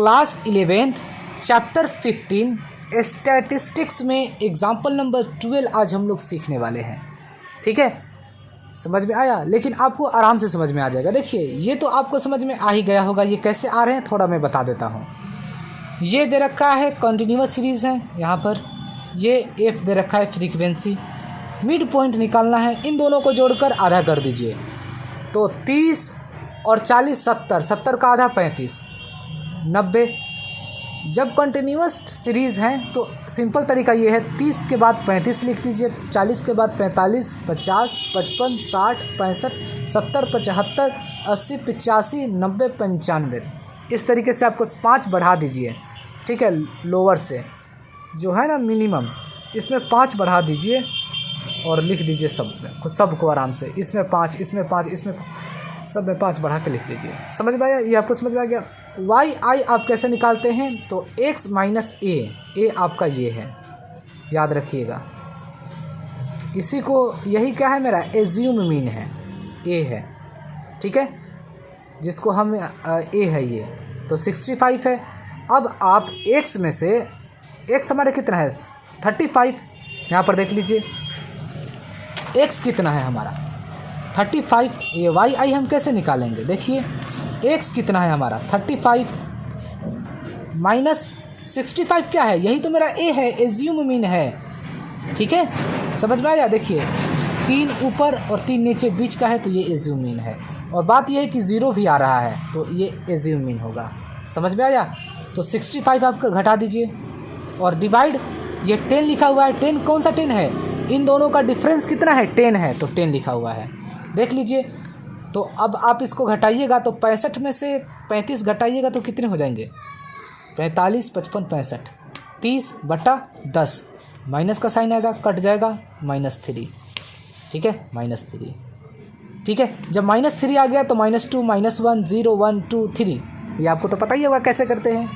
Class 11th chapter 15 statistics में example number 12 आज हम लोग सीखने वाले हैं। ठीक है, समझ में आया? लेकिन आपको आराम से समझ में आ जाएगा। देखिए, ये तो आपको समझ में आ ही गया होगा। ये कैसे आ रहे हैं थोड़ा मैं बता देता हूँ। ये दे रखा है कंटिन्यूअस सीरीज़ है, यहाँ पर ये एफ दे रखा है फ्रीक्वेंसी, मिड पॉइंट निकालना है। इन दोनों को जोड़कर आधा कर दीजिए तो 30 और 40 70, 70 का आधा 35, 90। जब कंटिन्यूअस सीरीज़ हैं तो सिंपल तरीका ये है, 30 के बाद 35 लिख दीजिए, 40 के बाद 45, 50, 55, 60, 65, 70, 75, 80, 85, 90, 95। इस तरीके से आपको 5 बढ़ा दीजिए। ठीक है, लोअर से जो है ना मिनिमम, इसमें 5 बढ़ा दीजिए और लिख दीजिए सबको आराम से। इसमें 5, इसमें 5, इसमें सब में 5 बढ़ा के लिख दीजिए। समझ में आया? ये आपको समझ में आ गया? वाई आई आप कैसे निकालते हैं? तो x माइनस ए आपका ये है, याद रखिएगा। इसी को, यही क्या है मेरा एज्यूम मीन है, ए है। ठीक है, जिसको हम ए है ये, तो 65 है। अब आप x में से, x हमारे कितना है 35, यहाँ पर देख लीजिए x कितना है हमारा 35। ये वाई आई हम कैसे निकालेंगे? देखिए x कितना है हमारा 35 माइनस 65 क्या है? यही तो मेरा a है, एज्यूम मीन है। ठीक है, समझ में आया? देखिए 3 ऊपर और 3 नीचे बीच का है तो ये एज्यूम मीन है। और बात ये है कि 0 भी आ रहा है तो ये एज्यूम मीन होगा। समझ में आया? तो 65 आप घटा दीजिए और डिवाइड, ये 10 लिखा हुआ है। 10 कौन सा 10 है? इन दोनों का डिफरेंस कितना है? 10 है, तो 10 लिखा हुआ है, देख लीजिए। तो अब आप इसको घटाइएगा तो 65 में से 35 घटाइएगा तो कितने हो जाएंगे? 45, 55, 65, 30/10। माइनस का साइन आएगा, कट जाएगा, -3। ठीक है, -3। ठीक है, जब -3 आ गया तो -2, -1, 0, 1, 2, 3। ये आपको तो पता ही होगा कैसे करते हैं।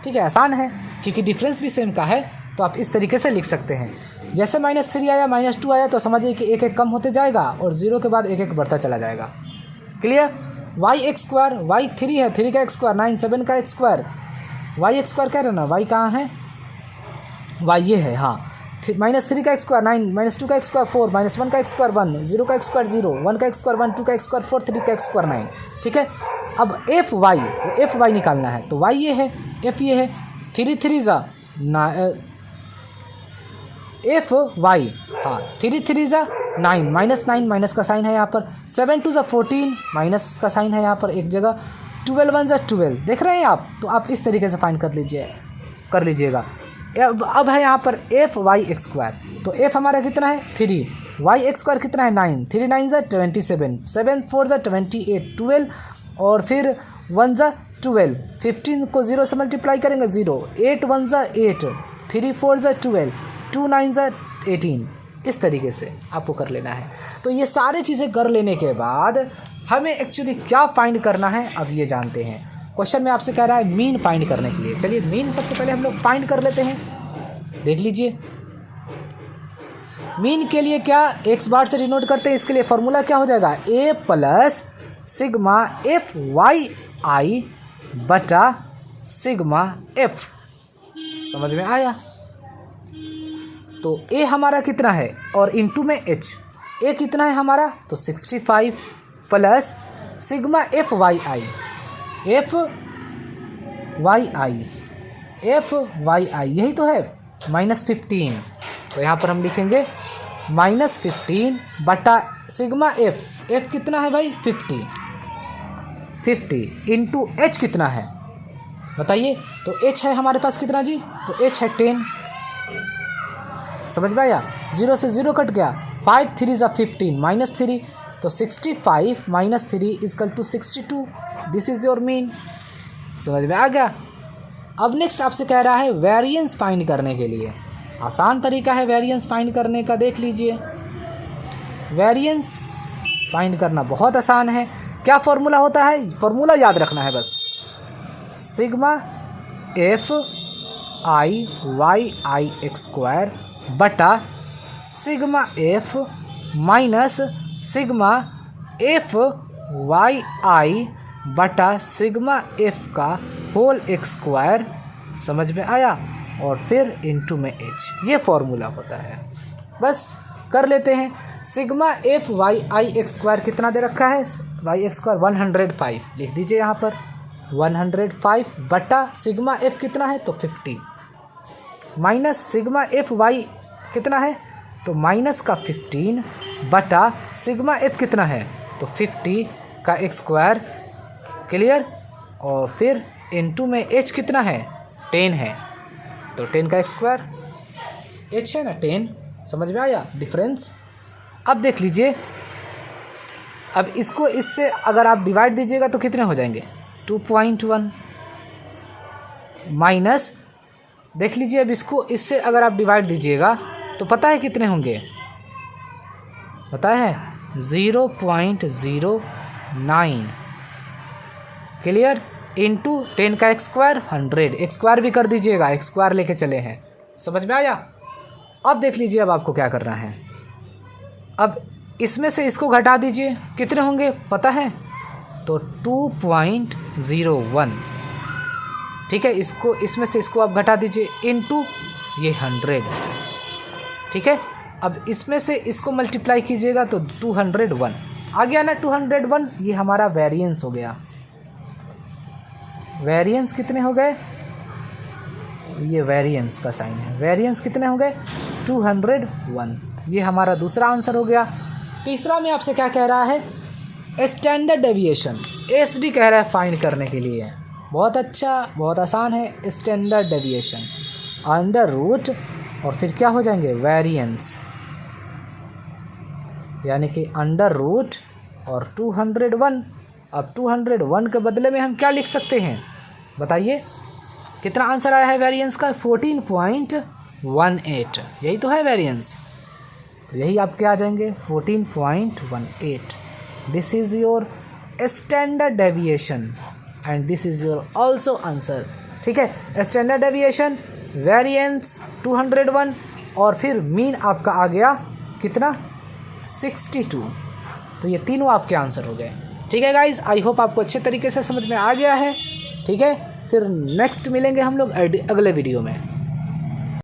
ठीक है, आसान है क्योंकि डिफरेंस भी सेम का है, तो आप इस तरीके से लिख सकते हैं। जैसे -3 आया, -2 आया तो समझिए कि एक एक कम होते जाएगा और 0 के बाद एक एक बढ़ता चला जाएगा। Clear? Y X square, Y 3 है, 3 का एक्स स्क्वायर 9, 7 का X square, Y X square कह रहे हो ना, वाई कहाँ है? वाई ये है, हाँ। -3 का एक्स स्क्वायर 9, -2 का एक्स स्क्वायर 4, -1 का एक्स स्क्वायर 1, 0 का एक्स स्क्वायर 0, 1 का एक्स स्क्वायर 1, 2 का एक्स स्क्वायर 4, 3 का एक्स स्क्वायर 9। ठीक है, अब एफ वाई निकालना है तो वाई ये है, एफ ये है, 3 3 ज़ा एफ वाई, हाँ 3 3 ज़ा 9, -9 माइनस का साइन है यहाँ पर, 7 2 ज़ा 14 माइनस का साइन है यहाँ पर एक जगह, 12 1 ज़ा 12। देख रहे हैं आप? तो आप इस तरीके से फाइंड कर लीजिएगा। अब है यहाँ पर एफ वाई एक्स स्क्वायर, तो एफ हमारा कितना है 3, वाई एक्स स्क्वायर कितना है 9, 3 9 ज़ा 27, 7 4 ज़ा 28, 12 और फिर 1 ज़ा 12, 15 को 0 से मल्टीप्लाई करेंगे 0, 8 1 ज़ा 8, 3 4 ज़ा 12, 2 9 ज़ा 18। इस तरीके से आपको कर लेना है। तो ये सारी चीज़ें कर लेने के बाद हमें एक्चुअली क्या फाइंड करना है अब ये जानते हैं। क्वेश्चन में आपसे कह रहा है मीन फाइंड करने के लिए। चलिए मीन सबसे पहले हम लोग फाइंड कर लेते हैं। देख लीजिए, मीन के लिए क्या एक्स बार से डिनोट करते हैं? इसके लिए फॉर्मूला क्या हो जाएगा? a plus sigma F Y I बटा सिग्मा एफ। समझ में आया? तो a हमारा कितना है और इनटू में h, a कितना है हमारा? तो 65 प्लस सिग्मा एफ वाई आई, एफ वाई आई यही तो है, -15। तो यहाँ पर हम लिखेंगे -15 बटा सिग्मा एफ कितना है भाई? 50 इंटू एच कितना है बताइए? तो h है हमारे पास कितना जी? तो h है 10। समझ में आया? 0 से 0 कट गया, 5 3 ज़ा 15, -3, तो 65 -3 equal to 62। This is your mean. समझ में आ गया? अब नेक्स्ट आपसे कह रहा है वेरिएंस फाइंड करने के लिए। आसान तरीका है वेरिएंस फाइंड करने का, देख लीजिए। वेरिएंस फाइंड करना बहुत आसान है। क्या फॉर्मूला होता है? फॉर्मूला याद रखना है बस, sigma F I Y I X square बटा sigma F minus sigma F Y I बटा सिग्मा एफ का होल स्क्वायर, समझ में आया, और फिर इनटू में एच, ये फॉर्मूला होता है। बस कर लेते हैं। Sigma F Y I X square कितना दे रखा है, वाई एक्स स्क्वायर 105 लिख दीजिए यहाँ पर, 105 बटा सिग्मा एफ कितना है तो 50, माइनस सिग्मा एफ वाई कितना है तो माइनस का 15 बटा सिग्मा एफ कितना है तो 50 का एक्स स्क्वायर, क्लियर, और फिर इनटू में एच कितना है 10 है तो 10 का एक्स स्क्वायर, एच है ना 10, समझ में आया डिफरेंस। अब देख लीजिए, अब इसको इससे अगर आप डिवाइड दीजिएगा तो कितने हो जाएंगे 2.1, माइनस देख लीजिए, अब इसको इससे अगर आप डिवाइड दीजिएगा तो पता है कितने होंगे, पता है 0.09, क्लियर, इंटू 10 का एक्स स्क्वायर 100, एक्स स्क्वायर भी कर दीजिएगा, एक्स स्क्वायर लेके चले हैं, समझ में आया। अब देख लीजिए, अब आपको क्या करना है, अब इसमें से इसको घटा दीजिए, कितने होंगे पता है तो 2.01, ठीक है, इसको इसमें से इसको आप घटा दीजिए इनटू ये 100, ठीक है। अब इसमें से इसको मल्टीप्लाई कीजिएगा तो 201 आ गया ना, 201, ये हमारा वेरिएंस हो गया। वेरिएंस कितने हो गए, ये वेरिएंस का साइन है, वेरिएंस कितने हो गए 201, ये हमारा दूसरा आंसर हो गया। तीसरा में आपसे क्या कह रहा है, स्टैंडर्ड डेविएशन, एसडी कह रहा है फाइंड करने के लिए। बहुत अच्छा, बहुत आसान है, स्टैंडर्ड डेविएशन अंडर रूट और फिर क्या हो जाएंगे वेरिएंस, यानी कि अंडर रूट और 201। अब 201 के बदले में हम क्या लिख सकते हैं बताइए, कितना आंसर आया है वेरिएंस का 14.18, यही तो है वेरिएंस, तो यही आपके आ जाएंगे 14.18। This is your standard deviation and this is your also answer, ठीक है। स्टैंडर्ड डेविएशन, वेरिएंस 201 और फिर मीन आपका आ गया कितना 62, तो ये तीनों आपके आंसर हो गए, ठीक है गाइज। आई होप आपको अच्छे तरीके से समझ में आ गया है, ठीक है। फिर नेक्स्ट मिलेंगे हम लोग अगले वीडियो में।